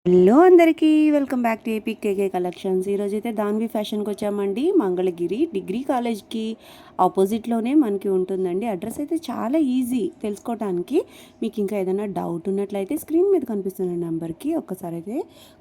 Hello అందరికీ welcome back to AP KK collections. ఈరోజు అయితే దాన్వి ఫ్యాషన్కి వచ్చామండి. మంగళగిరి డిగ్రీ కాలేజ్కి ఆపోజిట్లోనే మనకి ఉంటుందండి. అడ్రస్ అయితే చాలా ఈజీ తెలుసుకోవడానికి. మీకు ఇంకా ఏదైనా డౌట్ ఉన్నట్లయితే స్క్రీన్ మీద కనిపిస్తున్న నెంబర్కి ఒక్కసారి అయితే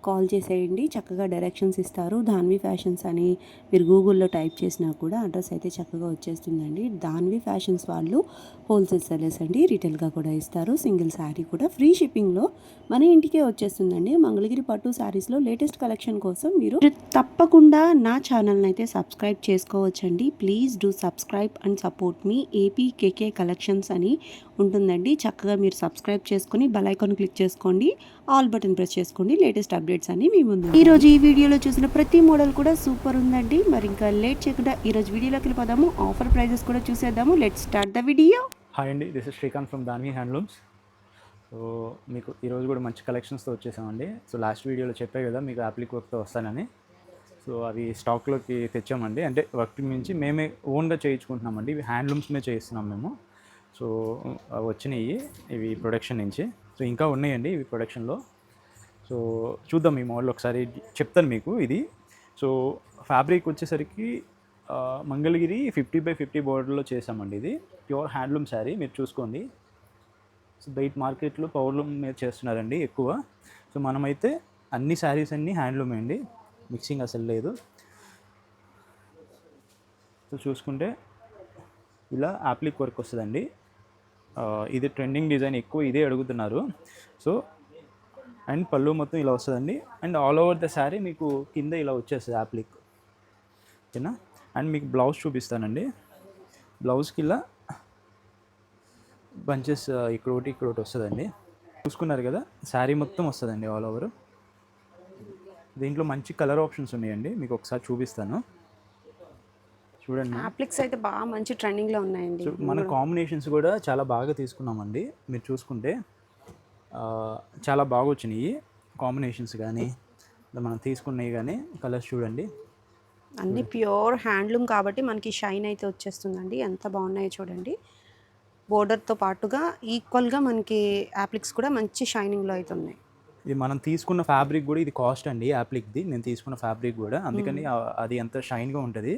కాల్ చేసేయండి. చక్కగా డైరెక్షన్స్ ఇస్తారు. దాన్వి ఫ్యాషన్స్ అని మీరు గూగుల్లో టైప్ చేసినా కూడా అడ్రస్ అయితే చక్కగా వచ్చేస్తుందండి. దాన్వి ఫ్యాషన్స్ వాళ్ళు హోల్సేల్ సెల్లర్స్ అండి. రిటైల్గా కూడా ఇస్తారు. సింగిల్ శారీ కూడా ఫ్రీ షిప్పింగ్లో మన ఇంటికే వచ్చేస్తుందండి. మంగళగిరి పట్టు శారీస్లో లేటెస్ట్ కలెక్షన్ కోసం మీరు తప్పకుండా నా ఛానల్ని అయితే సబ్స్క్రైబ్ చేసుకోవచ్చండి. Please do subscribe and support me AP KK collections అని ఉంటుందండి. చక్కగా మీరు సబ్స్క్రైబ్ చేసుకొని బెల్ ఐకాన్ క్లిక్ చేసుకోండి, ఆల్ బటన్ ప్రెస్ చేసుకోండి. లేటెస్ట్ అప్డేట్స్ అన్ని మీ ముందు. ఈరోజు ఈ వీడియోలో చూసిన ప్రతి మోడల్ కూడా సూపర్ ఉందండి. మరి ఇంకా లేట్ చేయకుండా ఈరోజు వీడియోలోకి వెళ్ళిపోదాము. ఆఫర్ ప్రైజెస్ కూడా చూసేద్దాము. Let start the video. Hi అండి, this is Srikanth from Danvi handlooms. So మీకు ఈరోజు కూడా మంచి కలెక్షన్స్తో వచ్చేసామండి. సో లాస్ట్ వీడియోలో చెప్పే కదా మీకు అప్లిక్ వర్క్తో వస్తానని. సో అవి స్టాక్లోకి తెచ్చామండి. అంటే వర్క్ నుంచి మేమే ఓన్గా చేయించుకుంటున్నామండి. ఇవి హ్యాండ్లూమ్స్ మీద చేయిస్తున్నాం మేము. సో వచ్చినాయి ఇవి ప్రొడక్షన్ నుంచి. సో ఇంకా ఉన్నాయండి ఇవి ప్రొడక్షన్లో. సో చూద్దాం ఈ మోడల్ ఒకసారి చెప్తాను మీకు. ఇది సో ఫ్యాబ్రిక్ వచ్చేసరికి మంగళగిరి 50/50 బోర్డర్లో చేసామండి. ఇది ప్యూర్ హ్యాండ్లూమ్ శారీ మీరు చూసుకోండి. సో బయట మార్కెట్లో పవర్లూమ్ మీద చేస్తున్నారండి ఎక్కువ. సో మనమైతే అన్ని శారీస్ అన్నీ హ్యాండ్లూమే అండి, మిక్సింగ్ అసలు లేదు. సో చూసుకుంటే ఇలా అప్లిక్ వర్క్ వస్తుందండి. ఇది ట్రెండింగ్ డిజైన్, ఎక్కువ ఇదే అడుగుతున్నారు. సో అండ్ పళ్ళు మొత్తం ఇలా వస్తుందండి. And all over the sari మీకు కింద ఇలా వచ్చేస్తుంది అప్లిక్, ఓకేనా. అండ్ మీకు బ్లౌజ్ చూపిస్తానండి. బ్లౌజ్కి ఇలా బంచెస్ ఇక్కడ ఒకటి వస్తుందండి. చూసుకున్నారు కదా, శారీ మొత్తం వస్తుందండి ఆల్ ఓవర్. దీంట్లో మంచి కలర్ ఆప్షన్స్ ఉన్నాయండి, మీకు ఒకసారి చూపిస్తాను చూడండి. అప్లిక్స్ అయితే బాగా మంచి ట్రెండింగ్లో ఉన్నాయండి. మన కాంబినేషన్స్ కూడా చాలా బాగా తీసుకున్నామండి. మీరు చూసుకుంటే చాలా బాగా వచ్చినాయి కాంబినేషన్స్, కానీ మనం తీసుకున్నవి కానీ కలర్స్ చూడండి. అన్నీ ప్యూర్ హ్యాండ్లూమ్ కాబట్టి మనకి షైన్ అయితే వచ్చేస్తుందండి. ఎంత బాగున్నాయో చూడండి. బోర్డర్తో పాటుగా ఈక్వల్గా మనకి యాప్లిక్స్ కూడా మంచి షైనింగ్లో అయితే ఉన్నాయి. ఇది మనం తీసుకున్న ఫ్యాబ్రిక్ కూడా ఇది కాస్ట్ అండి యాప్లిక్ది. నేను తీసుకున్న ఫ్యాబ్రిక్ కూడా అందుకని అది అంత షైన్గా ఉంటుంది.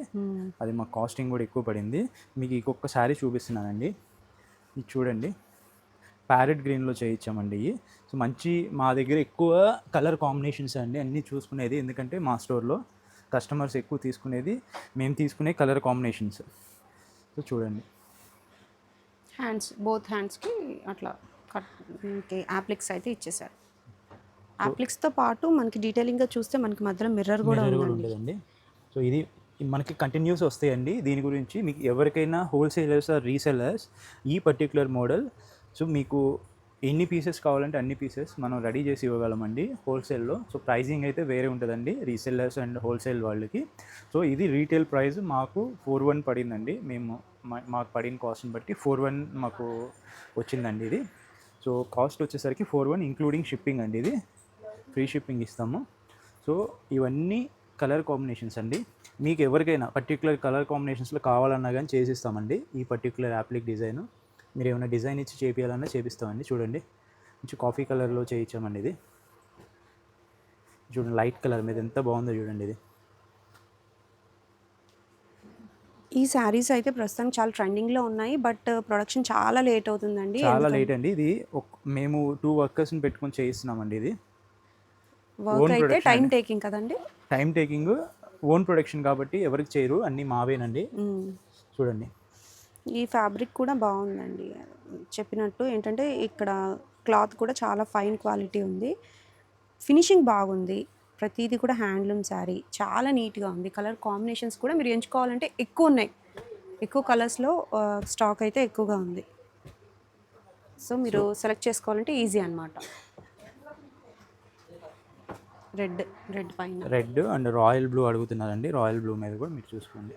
అది మాకు కాస్టింగ్ కూడా ఎక్కువ పడింది. మీకు ఇంకొక శారీ చూపిస్తున్నానండి. ఇది చూడండి, ప్యారెట్ గ్రీన్లో చేయించామండి. ఇవి సో మంచి, మా దగ్గర ఎక్కువ కలర్ కాంబినేషన్స్ అండి అన్నీ చూసుకునేది. ఎందుకంటే మా స్టోర్లో కస్టమర్స్ ఎక్కువ తీసుకునేది మేము తీసుకునే కలర్ కాంబినేషన్స్. సో చూడండి, హ్యాండ్స్, బోత్ హ్యాండ్స్కి అట్లా కట్ యాప్లిక్స్ అయితే ఇచ్చేసారు. యాప్లిక్స్తో పాటు మనకి డీటెయిలింగ్గా చూస్తే మనకి మధ్యలో మిర్రర్ కూడా ఉండదండి. సో ఇది మనకి కంటిన్యూస్ వస్తాయండి. దీని గురించి మీకు ఎవరికైనా హోల్సేలర్స్ ఆర్ రీసెలర్స్ ఈ పర్టికులర్ మోడల్, సో మీకు ఎన్ని పీసెస్ కావాలంటే అన్ని పీసెస్ మనం రెడీ చేసి ఇవ్వగలమండి హోల్సేల్లో. సో ప్రైజింగ్ అయితే వేరే ఉంటుందండి రీసెల్లర్స్ అండ్ హోల్సేల్ వాళ్ళకి. సో ఇది రీటైల్ ప్రైస్ మాకు 41 పడిందండి. మాకు పడిన కాస్ట్ని బట్టి 41 మాకు వచ్చిందండి ఇది. సో కాస్ట్ వచ్చేసరికి 41 ఇంక్లూడింగ్ షిప్పింగ్ అండి. ఇది ఫ్రీ షిప్పింగ్ ఇస్తాము. సో ఇవన్నీ కలర్ కాంబినేషన్స్ అండి. మీకు ఎవరికైనా పర్టికులర్ కలర్ కాంబినేషన్స్లో కావాలన్నా కానీ చేసిస్తామండి. ఈ పర్టికులర్ అప్లిక్ డిజైన్ మీరు ఏమైనా డిజైన్ ఇచ్చి చేపియాలన్నా చేపిస్తామండి. చూడండి, మంచి కాఫీ కలర్లో చేయించామండి. ఇది చూడండి, లైట్ కలర్ మీద ఎంత బాగుందో చూడండి. ఇది ఈ శారీస్ అయితే ప్రస్తుతం చాలా ట్రెండింగ్లో ఉన్నాయి. బట్ ప్రొడక్షన్ చాలా లేట్ అవుతుందండి. చాలా లేట్ అండి. ఇది మేము 2 వర్కర్స్ని పెట్టుకొని చేయిస్తున్నామండి. ఇది వర్క్ అయితే టైం టేకింగ్ కదండి. టైం టేకింగ్, ఓన్ ప్రొడక్షన్ కాబట్టి ఎవరికి చేయరు, అన్నీ మావేనండి. చూడండి, ఈ ఫ్యాబ్రిక్ కూడా బాగుందండి. చెప్పినట్టు ఏంటంటే ఇక్కడ క్లాత్ కూడా చాలా ఫైన్ క్వాలిటీ ఉంది. ఫినిషింగ్ బాగుంది. ప్రతిదీ కూడా హ్యాండ్లూమ్ శారీ చాలా నీట్గా ఉంది. కలర్ కాంబినేషన్స్ కూడా మీరు ఎంచుకోవాలంటే ఎక్కువ ఉన్నాయి. ఎక్కువ కలర్స్లో స్టాక్ అయితే ఎక్కువగా ఉంది. సో మీరు సెలెక్ట్ చేసుకోవాలంటే ఈజీ అనమాట. రెడ్ పైన రెడ్ అండ్ రాయల్ బ్లూ అడుగుతున్నారండి. రాయల్ బ్లూ మీద కూడా మీరు చూసుకోండి.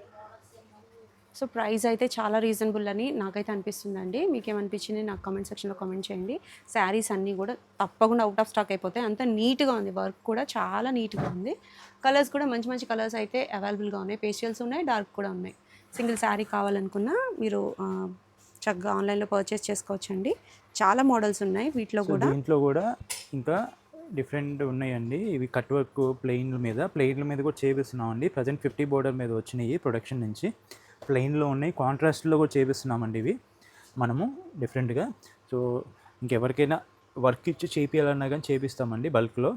సో ప్రైస్ అయితే చాలా రీజనబుల్ అని నాకైతే అనిపిస్తుందండి. మీకేమనిపించింది నాకు కామెంట్ సెక్షన్లో కామెంట్ చేయండి. శారీస్ అన్నీ కూడా తప్పకుండా అవుట్ ఆఫ్ స్టాక్ అయిపోతాయి. అంత నీట్గా ఉంది, వర్క్ కూడా చాలా నీట్గా ఉంది. కలర్స్ కూడా మంచి మంచి కలర్స్ అయితే అవైలబుల్గా ఉన్నాయి. పేస్టల్స్ ఉన్నాయి, డార్క్ కూడా ఉన్నాయి. సింగిల్ శారీ కావాలనుకున్నా మీరు చక్కగా ఆన్లైన్లో పర్చేస్ చేసుకోవచ్చండి. చాలా మోడల్స్ ఉన్నాయి వీటిలో కూడా. దీంట్లో కూడా ఇంకా డిఫరెంట్ ఉన్నాయండి. ఇవి కట్ వర్క్ ప్లెయిన్ల మీద కూడా చేపిస్తున్నామండి. ప్రజెంట్ 50 బోర్డర్ మీద వచ్చినాయి ప్రొడక్షన్ నుంచి. ప్లెయిన్లో ఉన్నాయి, కాంట్రాస్ట్లో కూడా చేపిస్తున్నామండి ఇవి మనము డిఫరెంట్గా. సో ఇంకెవరికైనా వర్క్ ఇచ్చి చేపియాలన్నా కానీ చేపిస్తామండి బల్క్లో.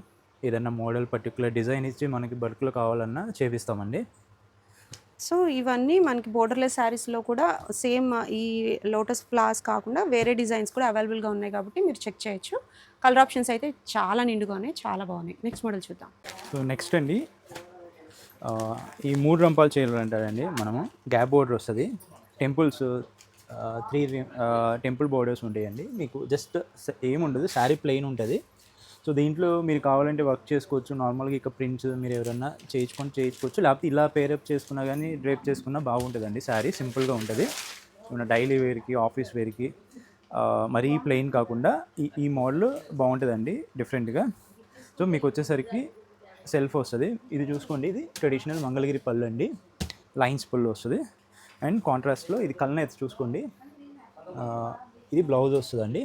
ఏదైనా మోడల్ పర్టికులర్ డిజైన్ ఇచ్చి మనకి బల్క్లో కావాలన్నా చేపిస్తామండి. సో ఇవన్నీ మనకి బోర్డర్లెస్ శారీస్లో కూడా సేమ్ ఈ లోటస్ ఫ్లవర్స్ కాకుండా వేరే డిజైన్స్ కూడా అవైలబుల్గా ఉన్నాయి కాబట్టి మీరు చెక్ చేయొచ్చు. కలర్ ఆప్షన్స్ అయితే చాలా నిండుగా ఉన్నాయి, చాలా బాగున్నాయి. నెక్స్ట్ మోడల్ చూద్దాం. సో నెక్స్ట్ అండి ఈ 3 రంపాల చీరలు అంటారండి. మనము గ్యాప్ బోర్డర్ వస్తుంది, టెంపుల్స్ 3 టెంపుల్ బోర్డర్స్ ఉంటాయండి. మీకు జస్ట్ ఏముండదు, శారీ ప్లెయిన్ ఉంటుంది. సో దీంట్లో మీరు కావాలంటే వర్క్ చేసుకోవచ్చు. నార్మల్గా ఇక ప్రింట్స్ మీరు ఎవరైనా చేయించుకోవచ్చు, లేకపోతే ఇలా పేరప్ చేసుకున్నా కానీ డ్రేప్ చేసుకున్నా బాగుంటుందండి. శారీ సింపుల్గా ఉంటుంది, మన డైలీ వేర్కి ఆఫీస్ వేర్కి మరీ ప్లెయిన్ కాకుండా ఈ మోడల్ బాగుంటుందండి డిఫరెంట్గా. సో మీకు వచ్చేసరికి సెల్ఫ్ వస్తుంది. ఇది చూసుకోండి, ఇది ట్రెడిషనల్ మంగళగిరి పళ్ళు అండి, లైన్స్ పళ్ళు వస్తుంది. అండ్ కాంట్రాస్ట్లో ఇది కల్నేత్ చూసుకోండి, ఇది బ్లౌజ్ వస్తుందండి.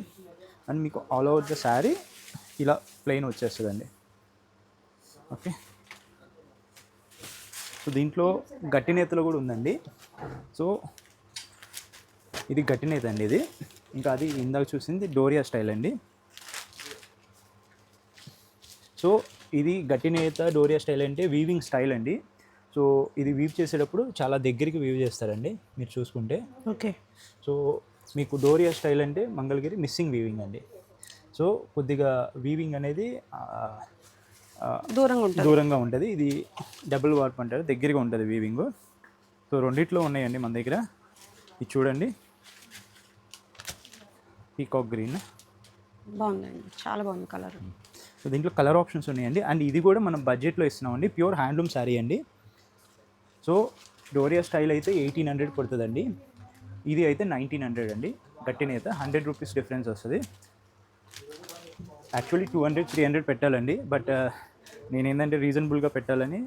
అండ్ మీకు ఆల్ ఓవర్ ద శారీ ఇలా ప్లెయిన్ వచ్చేస్తుందండి. ఓకే, సో దీంట్లో గట్టి నేతలు కూడా ఉందండి. సో ఇది గట్టి నేత అండి ఇది. ఇంకా అది ఇందాక చూసింది డోరియా స్టైల్ అండి. సో ఇది గట్టి నేత డోరియా స్టైల్ అంటే వీవింగ్ స్టైల్ అండి. సో ఇది వీవ్ చేసేటప్పుడు చాలా దగ్గరికి వీవ్ చేస్తారండి మీరు చూసుకుంటే. ఓకే, సో మీకు డోరియా స్టైల్ అంటే మంగళగిరి మిస్సింగ్ వీవింగ్ అండి. సో కొద్దిగా వీవింగ్ అనేది దూరంగా ఉంటుంది. ఇది డబుల్ వార్ప్ అంటారు, దగ్గరగా ఉంటుంది వీవింగ్. సో రెండిట్లో ఉన్నాయండి మన దగ్గర. ఇది చూడండి, పీకాక్ గ్రీన్ బాగుందండి, చాలా బాగుంది కలర్. సో దీంట్లో కలర్ ఆప్షన్స్ ఉన్నాయండి. అండ్ ఇది కూడా మనం బడ్జెట్లో ఇస్తున్నామండి, ప్యూర్ హ్యాండ్లూమ్ శారీ అండి. సో డోరియా స్టైల్ అయితే 1800 పడుతుందండి, ఇది అయితే 1900 అండి. గట్టి నేత 100 రూపీస్ డిఫరెన్స్ వస్తుంది. యాక్చువల్లీ 200-300 పెట్టాలండి, బట్ నేను ఏంటంటే రీజనబుల్గా పెట్టాలని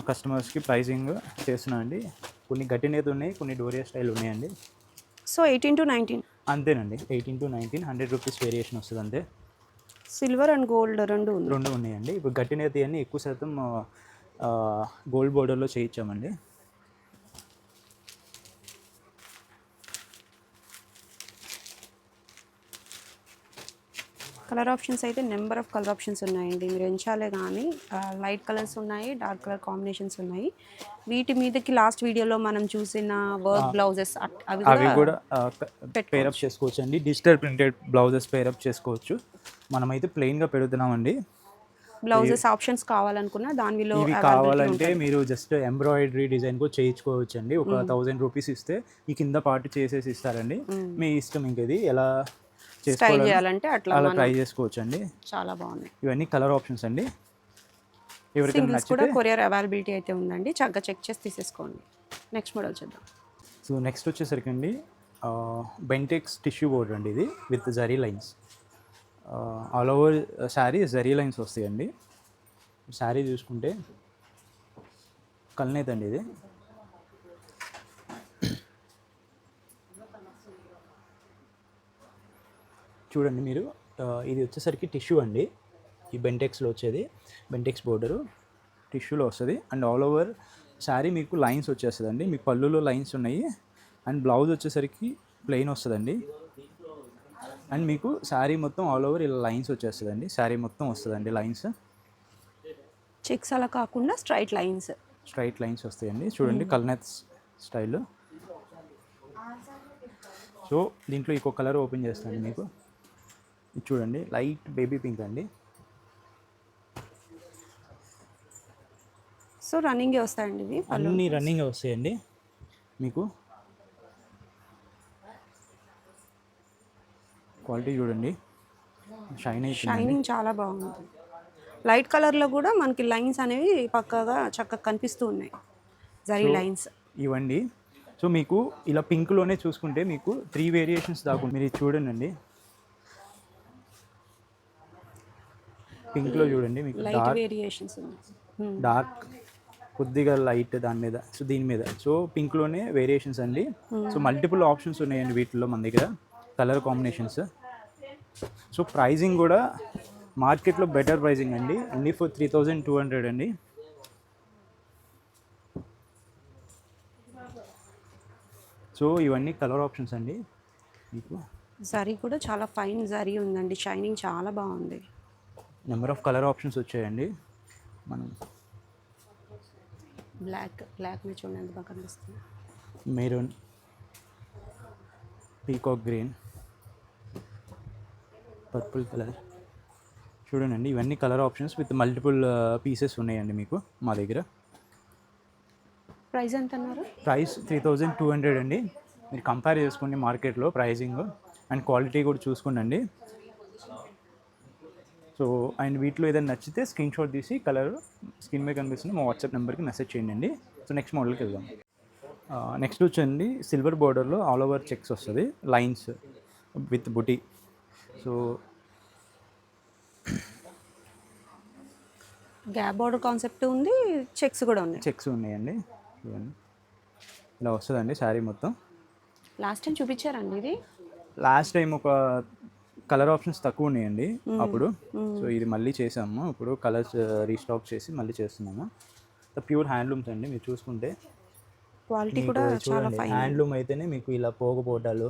కస్టమర్స్కి ప్రైజింగ్ చేస్తున్నాను అండి. కొన్ని గట్టి నేత ఉన్నాయి, కొన్ని డోరియా స్టైల్ ఉన్నాయండి. సో 18 to 19 అంతేనండి, 18 to 19, 100 రూపీస్ వేరియేషన్ వస్తుంది అంతే. సిల్వర్ అండ్ గోల్డ్ రెండు ఉన్నాయండి. ఇప్పుడు గట్టి నేత అన్నీ ఎక్కువ శాతం గోల్డ్ బోర్డర్లో చేయించామండి. కలర్ ఆప్షన్స్ అయితే నెంబర్ ఆఫ్ కలర్ ఆప్షన్స్ ఉన్నాయండి, మీరు ఎంచాలే. కానీ లైట్ కలర్స్ ఉన్నాయి, డార్క్ కలర్ కాంబినేషన్స్ ఉన్నాయి. వీటి మీదకి లాస్ట్ వీడియోలో మనం చూసిన వర్క్ బ్లౌజెస్ అవి కూడా పేరప్ చేసుకోవచ్చు అండి. డిజిటల్ ప్రింటెడ్ బ్లౌజెస్ పేరప్ చేసుకోవచ్చు. మనమైతే ప్లెయిన్గా పెడుతున్నామండి. బ్లౌజెస్ ఆప్షన్స్ కావాలనుకున్నా దానిలో ఇవి కావాలంటే మీరు జస్ట్ ఎంబ్రాయిడరీ డిజైన్ కూడా చేయించుకోవచ్చు అండి. ఒక 1000 రూపీస్ ఇస్తే ఈ కింద పార్ట్ చేసేసి ఇస్తారండి. మీ ఇష్టం, ఇంకది ఎలా స్టైల్ చేయాలంటే అట్లా ట్రై చేసుకోవచ్చు అండి. చాలా బాగున్నాయి. ఇవన్నీ కలర్ ఆప్షన్స్ అండి. సింగిల్స్ కూడా కొరియర్ అవైలబిలిటీ అయితే ఉందండి, చక్కగా చెక్ చేసి తీసేసుకోండి. నెక్స్ట్ మోడల్ చూద్దాం. సో నెక్స్ట్ వచ్చేసరికి అండి బెంటెక్స్ టిష్యూ బోర్డర్ అండి, ఇది with zari lines. All over sari zari lines వస్తాయండి. శారీ చూసుకుంటే కల్నేత్ అండి ఇది. చూడండి మీరు, ఇది వచ్చేసరికి టిష్యూ అండి. ఈ బెంటెక్స్లో వచ్చేది బెంటెక్స్ బోర్డరు టిష్యూలో వస్తుంది. అండ్ ఆల్ ఓవర్ శారీ మీకు లైన్స్ వచ్చేస్తుందండి. మీ పళ్ళులో లైన్స్ ఉన్నాయి. అండ్ బ్లౌజ్ వచ్చేసరికి ప్లెయిన్ వస్తుందండి. అండ్ మీకు శారీ మొత్తం ఆల్ ఓవర్ ఇలా లైన్స్ వచ్చేస్తుందండి. శారీ మొత్తం వస్తుందండి లైన్స్, చెక్స్ అలా కాకుండా స్ట్రైట్ లైన్స్ వస్తాయండి. చూడండి కల్నేత్ స్టైల్. సో దీంట్లో ఇంకో కలర్ ఓపెన్ చేస్తాను మీకు. చూడండి, లైట్ బేబీ పింక్ అండి. సో రన్నింగే వస్తాయండి ఇవి, అన్నీ రన్నింగ్ వస్తాయండి మీకు. క్వాలిటీ చూడండి, షైనింగ్ చాలా బాగుంది. లైట్ కలర్లో కూడా మనకి లైన్స్ అనేవి పక్కాగా చక్కగా కనిపిస్తూ ఉన్నాయి, జరీ లైన్స్ ఇవ్వండి. సో మీకు ఇలా పింక్లోనే చూసుకుంటే మీకు 3 వేరియేషన్స్ దాకా మీరు చూడండి అండి. పింక్లో చూడండి మీకు డార్క్ కొద్దిగా లైట్ దాని మీద, సో దీని మీద. సో పింక్లోనే వేరియేషన్స్ అండి. సో మల్టిపుల్ ఆప్షన్స్ ఉన్నాయండి వీటిలో మన దగ్గర, కలర్ కాంబినేషన్స్. సో ప్రైజింగ్ కూడా మార్కెట్లో బెటర్ ప్రైజింగ్ అండి, ఓన్లీ ఫర్ 3200 అండి. సో ఇవన్నీ కలర్ ఆప్షన్స్ అండి మీకు. జరీ కూడా చాలా ఫైన్ జరీ ఉందండి, షైనింగ్ చాలా బాగుంది. నెంబర్ ఆఫ్ కలర్ ఆప్షన్స్ వచ్చాయండి. మనం బ్లాక్ మీద చూడండి ఎంత బాగా కనిపిస్తుంది. Maroon, peacock green, purple colour చూడండి. ఇవన్నీ colour options with multiple pieces ఉన్నాయండి మీకు మా దగ్గర. ప్రైస్ ఎంత అన్నారు? ప్రైస్ 3200 అండి. మీరు కంపేర్ చేసుకోండి మార్కెట్లో ప్రైజింగ్ అండ్ క్వాలిటీ కూడా చూసుకోండి. సో అండ్ వీటిలో ఏదైనా నచ్చితే స్క్రీన్ షాట్ తీసి కలర్ స్క్రీన్ మీద కనిపిస్తుంది మా వాట్సాప్ నెంబర్కి మెసేజ్ చేయండి. సో నెక్స్ట్ మోడల్కి వెళ్దాం. నెక్స్ట్ వచ్చండి సిల్వర్ బార్డర్లో ఆల్ ఓవర్ చెక్స్ వస్తుంది, lines with buti. So gap border concept ఉంది, చెక్స్ కూడా ఉన్నాయి. చెక్స్ ఉన్నాయండి చూడండి. ఇలా వస్తుందండి శారీ మొత్తం. లాస్ట్ టైం చూపించారండి ఇది? లాస్ట్ టైం ఒక కలర్ ఆప్షన్స్ తక్కువ ఉన్నాయండి అప్పుడు. సో ఇది మళ్ళీ చేసాము, ఇప్పుడు కలర్స్ రీస్టాక్ చేసి మళ్ళీ చేస్తున్నాము. ప్యూర్ హ్యాండ్లూమ్స్ అండి, మీరు చూసుకుంటే క్వాలిటీ కూడా చాలా ఫైన్. హ్యాండ్లూమ్ అయితేనే మీకు ఇలా పోగపోటాలు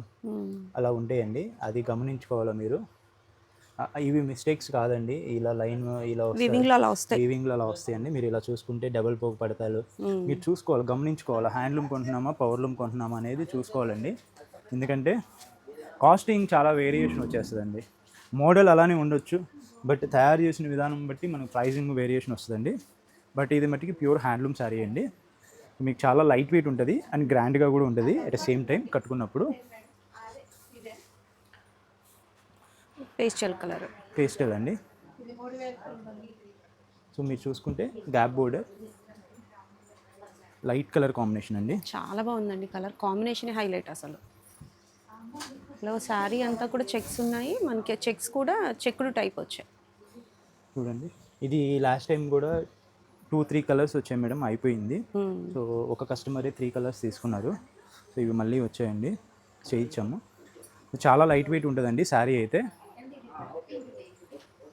అలా ఉంటాయండి, అది గమనించుకోవాలా మీరు. ఇవి మిస్టేక్స్ కాదండి, ఇలా లైన్ ఇలా వీవింగ్లో అలా వస్తాయండి. మీరు ఇలా చూసుకుంటే డబుల్ పోగు పడతాలు మీరు చూసుకోవాలి, గమనించుకోవాలి. హ్యాండ్లూమ్ కొంటున్నామా పవర్లూమ్ కొంటున్నామా అనేది చూసుకోవాలండి. ఎందుకంటే కాస్టింగ్ చాలా వేరియేషన్ వచ్చేస్తుందండి. మోడల్ అలానే ఉండొచ్చు, బట్ తయారు చేసిన విధానం బట్టి మనకు ప్రైజింగ్ వేరియేషన్ వస్తుందండి. బట్ ఇది మట్టికి ప్యూర్ హ్యాండ్లూమ్ శారీ అండి. మీకు చాలా లైట్ వెయిట్ ఉంటుంది అండ్ గ్రాండ్గా కూడా ఉంటుంది అట్ ద సేమ్ టైం కట్టుకున్నప్పుడు. పేస్టల్ అండి. సో మీరు చూసుకుంటే gap border light colour combination అండి, చాలా బాగుందండి. కలర్ కాంబినేషన్ హైలైట్ అసలు. ఇలా శారీ అంతా కూడా చెక్స్ ఉన్నాయి, మనకి చెక్స్ కూడా చెక్కుడు టైప్ వచ్చాయి చూడండి. ఇది లాస్ట్ టైం కూడా 2-3 కలర్స్ వచ్చాయి మేడం, అయిపోయింది. సో ఒక కస్టమరే 3 కలర్స్ తీసుకున్నారు. సో ఇవి మళ్ళీ వచ్చాయండి, చేయించాము. చాలా లైట్ వెయిట్ ఉంటుందండి శారీ అయితే.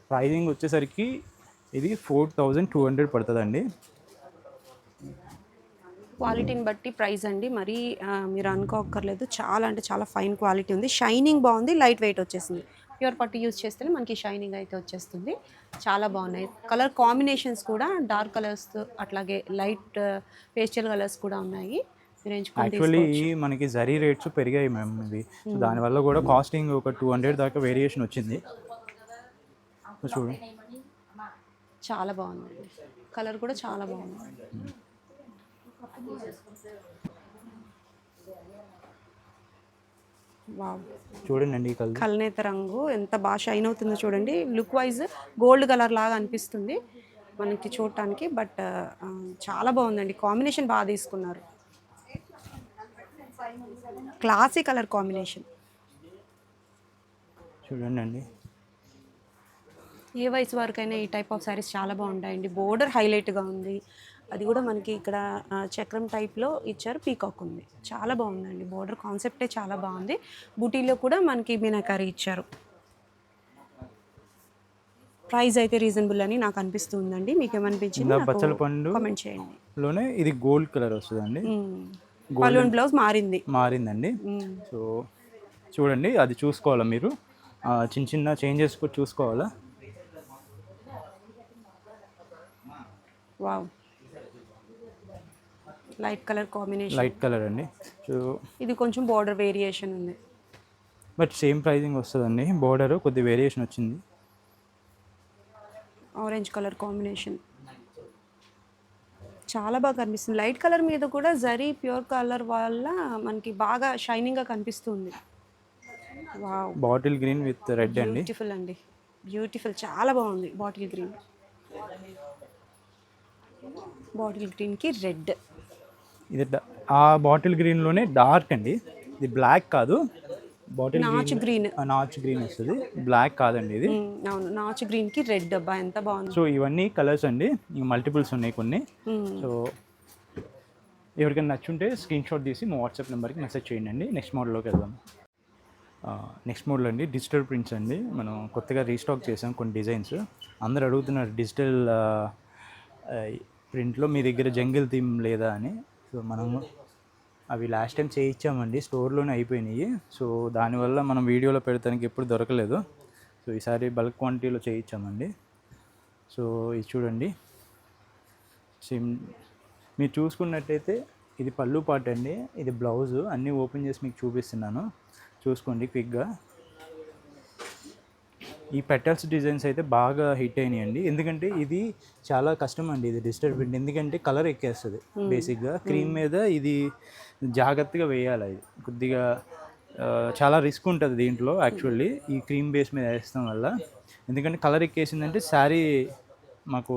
ప్రైజింగ్ వచ్చేసరికి ఇది 4200 పడుతుందండి. క్వాలిటీని బట్టి ప్రైస్ అండి, మరీ మీరు అనుకోక్కర్లేదు. చాలా అంటే చాలా ఫైన్ క్వాలిటీ ఉంది, షైనింగ్ బాగుంది, లైట్ వెయిట్ వచ్చేసింది. ప్యూర్ పట్టు యూజ్ చేస్తేనే మనకి షైనింగ్ అయితే వచ్చేస్తుంది. చాలా బాగున్నాయి. కలర్ కాంబినేషన్స్ కూడా డార్క్ కలర్స్ అట్లాగే లైట్ పేస్టల్ కలర్స్ కూడా ఉన్నాయి. యాక్చువల్లీ మనకి జరీ రేట్స్ పెరిగాయి మ్యామ్ ఇవి. సో దానివల్ల కూడా కాస్టింగ్ ఒక 200 దాకా వేరియేషన్ వచ్చింది. చూడండి చాలా బాగుంది, కలర్ కూడా చాలా బాగుంది. వావ్, చూడండి కల్నేత రంగు ఎంత బాగా షైన్ అవుతుందో చూడండి. లుక్ వైజ్ గోల్డ్ కలర్ లాగా అనిపిస్తుంది మనకి చూడటానికి, బట్ చాలా బాగుందండి. కాంబినేషన్ బాగా తీసుకున్నారు, క్లాసీ కలర్ కాంబినేషన్. చూడండి ఏ వయసు వరకైనా ఈ టైప్ ఆఫ్ శారీస్ చాలా బాగుంటాయండి. బోర్డర్ హైలైట్గా ఉంది, అది కూడా మనకి ఇక్కడ చక్రం టైప్లో ఇచ్చారు, పీకాక్ ఉంది. చాలా బాగుందండి, బోర్డర్ కాన్సెప్టే చాలా బాగుంది. బూటీలో కూడా మనకి మీనాకారి ఇచ్చారు. ప్రైస్ అయితే రీజనబుల్ అని నాకు అనిపిస్తుందండి. మీకు ఏమనిపించింది బచ్చల పండు కామెంట్ చేయండి. లోనే ఇది గోల్డ్ కలర్ వస్తుందండి, పలూన్ బ్లౌజ్ మారిందండి. సో చూడండి, అది చూసుకోవాలా మీరు, చిన్న చిన్న చేంజెస్ కూడా చూసుకోవాలా. Wow, light colour combination, light colour అండి. సో ఇది కొంచెం బార్డర్ వేరియేషన్ ఉంది, బట్ సేమ్ ప్రైజింగ్ వస్తుందండి. బార్డర్ కొద్ది వేరియేషన్ వచ్చింది. ఆరెంజ్ కలర్ కాంబినేషన్ చాలా బాగా కనిపిస్తుంది. లైట్ కలర్ మీద కూడా జరీ ప్యూర్ కలర్ వల్ల మనకి బాగా షైనింగ్గా కనిపిస్తుంది. Wow, bottle green with red అండి. బ్యూటిఫుల్ అండి, బ్యూటిఫుల్, చాలా బాగుంది. బాటిల్ గ్రీన్కి రెడ్. ఇది ఆ బాటిల్ గ్రీన్లోనే డార్క్ అండి, ఇది బ్లాక్ కాదు. బాటిల్ నాచ్ గ్రీన్ వస్తుంది, బ్లాక్ కాదండి ఇది. అవును, నాచ్ గ్రీన్కి రెడ్. అబ్బా ఎంత బాగుంది. సో ఇవన్నీ కలర్స్ అండి, ఇంకా మల్టిపుల్స్ ఉన్నాయి కొన్ని. సో ఎవరికైనా నచ్చుంటే స్క్రీన్ షాట్ తీసి మా వాట్సాప్ నెంబర్కి మెసేజ్ చేయండి. నెక్స్ట్ మోడల్లోకి వెళ్దాం. నెక్స్ట్ మోడల్ అండి డిజిటల్ ప్రింట్స్ అండి. మనం కొత్తగా రీస్టాక్ చేసాం కొన్ని డిజైన్స్. అందరూ అడుగుతున్నారు డిజిటల్ ప్రింట్లో మీ దగ్గర జంగిల్ థీమ్ లేదా అని. సో మనము అవి లాస్ట్ టైం చేయించామండి, స్టోర్లోనే అయిపోయినాయి. సో దానివల్ల మనం వీడియోలో పెడతానికి ఎప్పుడు దొరకలేదు. సో ఈసారి బల్క్ క్వాంటిటీలో చేయించామండి. సో ఇది చూడండి, సేమ్ మీరు చూసుకున్నట్టయితే ఇది పళ్ళు పార్ట్ అండి, ఇది బ్లౌజు. అన్నీ ఓపెన్ చేసి మీకు చూపిస్తున్నాను, చూసుకోండి క్విక్గా. ఈ పెటల్స్ డిజైన్స్ అయితే బాగా హిట్ అయినాయండి, ఎందుకంటే ఇది చాలా కష్టం అండి ఇది డిజిటల్ ప్రింట్. ఎందుకంటే కలర్ ఎక్కేస్తుంది బేసిక్గా క్రీమ్ మీద. ఇది జాగ్రత్తగా వేయాలి, ఇది కొద్దిగా చాలా రిస్క్ ఉంటుంది దీంట్లో యాక్చువల్లీ ఈ క్రీమ్ బేస్ మీద వేస్తాం వల్ల. ఎందుకంటే కలర్ ఎక్కేసిందంటే శారీ మాకు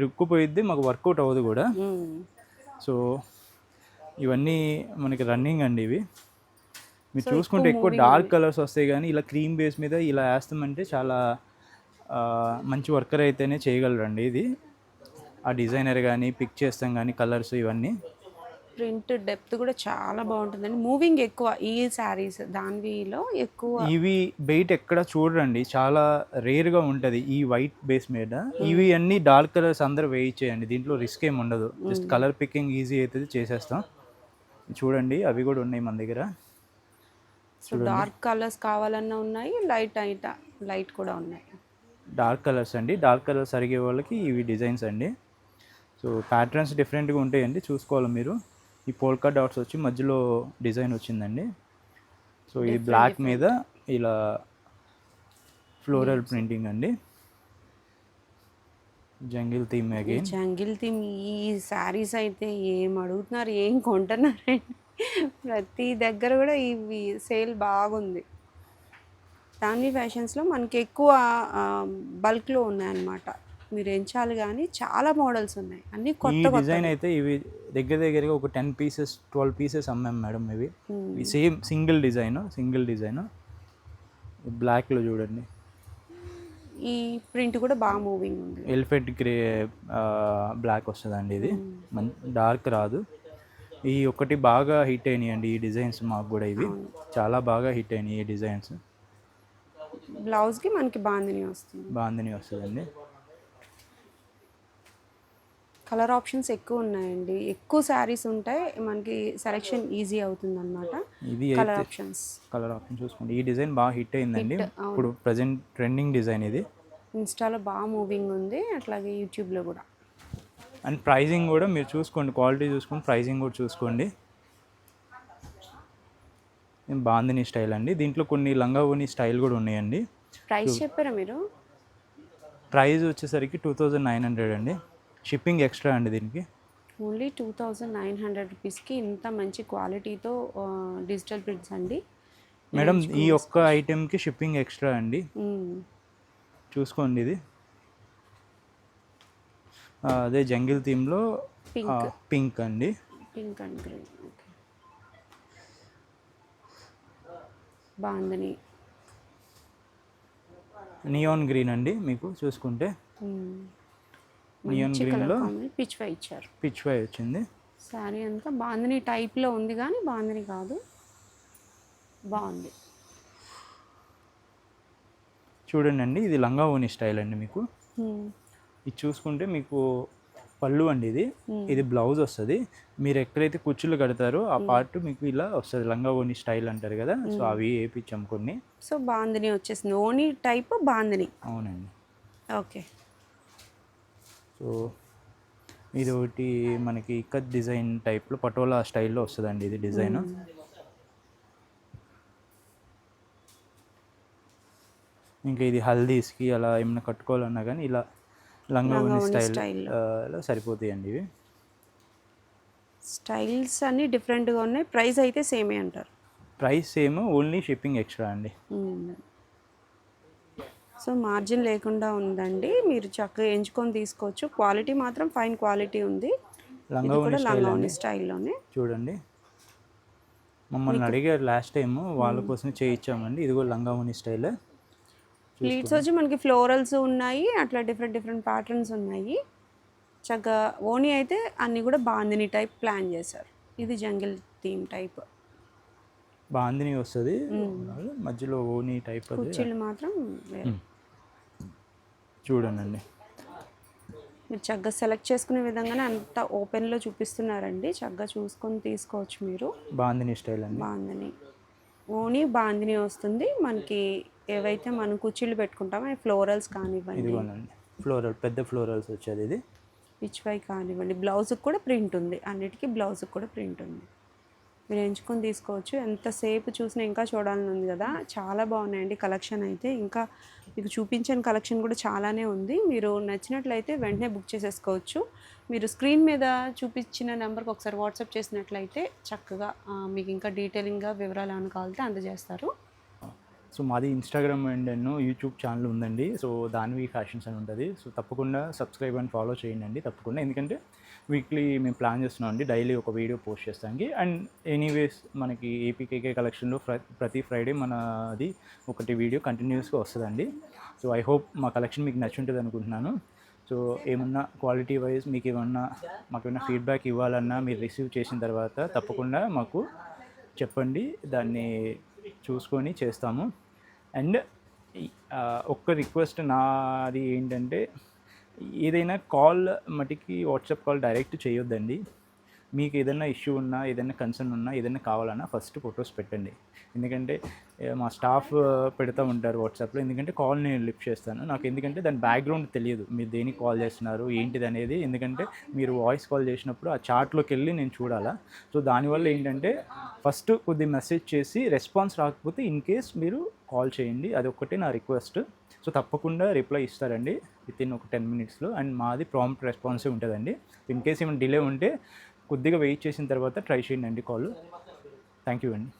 రుక్కుపోయిద్ది, మాకు వర్కౌట్ అవ్వదు కూడా. సో ఇవన్నీ మనకి రన్నింగ్ అండి ఇవి. మీరు చూసుకుంటే ఎక్కువ డార్క్ కలర్స్ వస్తాయి, కానీ ఇలా క్రీమ్ బేస్ మీద ఇలా వేస్తామంటే చాలా మంచి వర్కర్ అయితేనే చేయగలరండి ఇది. ఆ డిజైనర్ కానీ పిక్ చేస్తాం కానీ కలర్స్ ఇవన్నీ. ప్రింట్ డెప్త్ కూడా చాలా బాగుంటుందండి, మూవింగ్ ఎక్కువ ఈ శారీస్ దానిలో ఎక్కువ. ఇవి బయట ఎక్కడ చూడరండి, చాలా రేర్గా ఉంటుంది ఈ వైట్ బేస్ మీద. ఇవి అన్ని డార్క్ కలర్స్ అందరూ వేయించేయండి, దీంట్లో రిస్క్ ఏమి ఉండదు. జస్ట్ కలర్ పికింగ్ ఈజీ అవుతుంది, చేసేస్తాం. చూడండి అవి కూడా ఉన్నాయి మన దగ్గర. సో డార్క్ కలర్స్ కావాలన్నా ఉన్నాయి, లైట్ కూడా ఉన్నాయి. డార్క్ కలర్స్ అండి, డార్క్ కలర్స్ అడిగే వాళ్ళకి ఇవి డిజైన్స్ అండి. సో ప్యాటర్న్స్ డిఫరెంట్గా ఉంటాయండి, చూసుకోవాలి మీరు. ఈ పోల్కా డాట్స్ వచ్చి మధ్యలో డిజైన్ వచ్చిందండి. సో ఇది బ్లాక్ మీద ఇలా ఫ్లోరల్ ప్రింటింగ్ అండి, jungle theme. Again jungle theme. ఈ శారీస్ అయితే ఏం అడుగుతున్నారు, ఏం కొంటున్నారండి, ప్రతి దగ్గర కూడా ఇవి సేల్ బాగుంది. దాని ఫ్యాషన్స్లో మనకి ఎక్కువ బల్క్లో ఉన్నాయన్నమాట, మీరు ఎంచాలి. కానీ చాలా మోడల్స్ ఉన్నాయి, అన్ని కొత్త డిజైన్ అయితే ఇవి దగ్గరగా ఒక 10 పీసెస్ 12 పీసెస్ అమ్మాం మేడం. ఇవి సేమ్ సింగిల్ డిజైన్ బ్లాక్లో చూడండి. ఈ ప్రింట్ కూడా బాగా మూవింగ్ ఉంది, ఎలిఫెంట్ గ్రే బ్లాక్ వస్తుందండి. ఇది డార్క్ రాదు. ఈ ఒకటి బాగా హిట్ అయినాయండి ఈ డిజైన్స్ మాకు కూడా. ఇవి చాలా బాగా హిట్ అయినాయి ఈ డిజైన్స్. బ్లౌజ్కి మనకి బాందిని వస్తుందండి. కలర్ ఆప్షన్స్ ఎక్కువ ఉన్నాయండి, ఎక్కువ శారీస్ ఉంటాయి, మనకి సెలెక్షన్ ఈజీ అవుతుంది అనమాట. ఇది కలర్ ఆప్షన్ చూసుకోండి. ఈ డిజైన్ బాగా హిట్ అయిందండి, ఇప్పుడు ప్రజెంట్ ట్రెండింగ్ డిజైన్ ఇది. ఇన్స్టాలో బాగా మూవింగ్ ఉంది, అట్లాగే యూట్యూబ్లో కూడా. అండ్ ప్రైజింగ్ కూడా మీరు చూసుకోండి, క్వాలిటీ చూసుకోండి, ప్రైజింగ్ కూడా చూసుకోండి. బాందిని స్టైల్ అండి, దీంట్లో కొన్ని లంగావోని స్టైల్ కూడా ఉన్నాయండి. ప్రైస్ చెప్పారా మీరు? ప్రైస్ వచ్చేసరికి 2900 అండి, షిప్పింగ్ ఎక్స్ట్రా అండి దీనికి. ఓన్లీ 2900 రూపీస్కి ఇంత మంచి క్వాలిటీతో డిజిటల్ ప్రింట్స్ అండి మేడం. ఈ ఒక్క ఐటెంకి షిప్పింగ్ ఎక్స్ట్రా అండి, చూసుకోండి. ఇది అదే జంగిల్ థీమ్లో పింక్ అండి, పింక్ అండ్ గ్రీన్. ఓకే, బాగుందని. నియాన్ గ్రీన్ అండి, మీకు చూసుకుంటే నియాన్ గ్రీన్లో పిచ్ వై ఇచ్చారు, పిచ్ వై వచ్చింది. శారీ అంతా బాందిని టైప్లో ఉంది, కానీ బాందిని కాదు, బాగుంది. చూడండి అండి, ఇది లంగావోని స్టైల్ అండి. మీకు ఇది చూసుకుంటే మీకు పళ్ళు అండి, ఇది బ్లౌజ్ వస్తుంది. మీరు ఎక్కడైతే కుచ్చులు కడతారో ఆ పార్ట్ మీకు ఇలా వస్తుంది, లంగావోని స్టైల్ అంటారు కదా. సో అవి వేయించాం కొన్ని. సో బాందిని వచ్చేసింది, ఓని టైప్ బాందిని. అవునండి. ఓకే. సో ఇది ఒకటి మనకి ఇక్కత్ డిజైన్ టైప్లో పటోలా స్టైల్లో వస్తుందండి ఇది డిజైన్. ఇంకా ఇది హల్దీస్కి అలా ఏమైనా కట్టుకోవాలన్నా కానీ ఇలా లంగావోని స్టైల్లో సరిపోతాయండి ఇవి. స్టైల్స్ అన్నీ డిఫరెంట్గా ఉన్నాయి, ప్రైస్ అయితే సేమే అంటారు. Price same, only shipping extra అండి. సో మార్జిన్ లేకుండా ఉందండి, మీరు చక్కగా ఎంచుకొని తీసుకోవచ్చు. క్వాలిటీ మాత్రం ఫైన్ క్వాలిటీ ఉంది. లంగావోని స్టైల్లోనే చూడండి. మమ్మల్ని అడిగారు లాస్ట్ టైము, వాళ్ళ కోసం చేయించామండి. ఇది కూడా లంగావోని స్టైల్. ప్లీట్స్ వచ్చి మనకి ఫ్లోరల్స్ ఉన్నాయి, అట్లా డిఫరెంట్ ప్యాటర్న్స్ ఉన్నాయి. చక్కగా ఓని అయితే అన్నీ కూడా బాందిని టైప్ ప్లాన్ చేశారు. ఇది జంగిల్ థీమ్ టైప్. బాందిని వస్తుంది, మధ్యలో ఓనీ టైప్ అది కుర్చీలు మాత్రం వేరే. చూడండి. మీరు చక్కగా సెలెక్ట్ చేసుకునే విధంగానే అంత ఓపెన్లో చూపిస్తున్నారండి, చక్కగా చూసుకొని తీసుకోవచ్చు మీరు. బాందిని స్టైల్ అండి. బాందిని ఓనీ బాందిని వస్తుంది మనకి. ఏవైతే మనం కుర్చీలు పెట్టుకుంటామో అవి ఫ్లోరల్స్ కానివ్వండి, ఇదిగోనండి ఫ్లోరల్, పెద్ద ఫ్లోరల్స్ వచ్చేది ఇది. పిచ్వై కానివ్వండి, బ్లౌజ్కి కూడా ప్రింట్ ఉంది, అన్నిటికీ బ్లౌజ్కి కూడా ప్రింట్ ఉంది. మీరు ఎంచుకొని తీసుకోవచ్చు. ఎంతసేపు చూసినా ఇంకా చూడాలని ఉంది కదా. చాలా బాగున్నాయండి కలెక్షన్ అయితే. ఇంకా మీకు చూపించిన కలెక్షన్ కూడా చాలానే ఉంది. మీరు నచ్చినట్లయితే వెంటనే బుక్ చేసేసుకోవచ్చు. మీరు స్క్రీన్ మీద చూపించిన నెంబర్కి ఒకసారి వాట్సాప్ చేసినట్లయితే చక్కగా మీకు ఇంకా డీటెయిలింగ్గా వివరాలు ఏమైనా కావాలంటే అందజేస్తారు. సో మాది ఇన్స్టాగ్రామ్ అండ్ యూట్యూబ్ ఛానల్ ఉందండి. సో దానివి ఫ్యాషన్స్ అని ఉంటుంది. సో తప్పకుండా సబ్స్క్రైబ్ అండ్ ఫాలో చేయండి తప్పకుండా. ఎందుకంటే వీక్లీ మేము ప్లాన్ చేస్తున్నాం అండి, డైలీ ఒక వీడియో పోస్ట్ చేస్తానికి. అండ్ ఎనీవేస్ మనకి ఏపీకేకే కలెక్షన్లో ప్రతి ఫ్రైడే మనది ఒకటి వీడియో కంటిన్యూస్గా వస్తుందండి. సో ఐ హోప్ మా కలెక్షన్ మీకు నచ్చుంటుంది అనుకుంటున్నాను. సో ఏమన్నా క్వాలిటీ వైజ్ మీకు మాకేమన్నా ఫీడ్బ్యాక్ ఇవ్వాలన్నా మీరు రిసీవ్ చేసిన తర్వాత తప్పకుండా మాకు చెప్పండి, దాన్ని చూసుకొని చేస్తాము. అండ్ ఒక్క రిక్వెస్ట్ నాది ఏంటంటే, ఏదైనా కాల్ మటుకి వాట్సాప్ కాల్ డైరెక్ట్ చేయొద్దండి. మీకు ఏదైనా ఇష్యూ ఉన్నా, ఏదైనా కన్సర్న్ ఉన్నా, ఏదైనా కావాలన్నా ఫస్ట్ ఫొటోస్ పెట్టండి. ఎందుకంటే మా స్టాఫ్ పెడతా ఉంటారు వాట్సాప్లో. ఎందుకంటే కాల్ నేను లిఫ్ట్ చేస్తాను. నాకు ఎందుకంటే దాని బ్యాక్గ్రౌండ్ తెలియదు, మీరు దేనికి కాల్ చేస్తున్నారు ఏంటిది అనేది. ఎందుకంటే మీరు వాయిస్ కాల్ చేసినప్పుడు ఆ చాట్లోకి వెళ్ళి నేను చూడాలా. సో దానివల్ల ఏంటంటే ఫస్ట్ కొద్ది మెసేజ్ చేసి రెస్పాన్స్ రాకపోతే ఇన్ కేస్ మీరు కాల్ చేయండి. అది ఒక్కటే నా రిక్వెస్ట్. సో తప్పకుండా రిప్లై ఇస్తారండి వితిన్ ఒక 10 minutesలో. అండ్ మాది ప్రాంప్ట్ రెస్పాన్సే ఉంటుందండి. ఇన్ కేస్ ఏమైనా డిలే ఉంటే కొద్దిగా వెయిట్ చేసిన తర్వాత ట్రై చేయండి కాల్. థ్యాంక్ యూ అండి.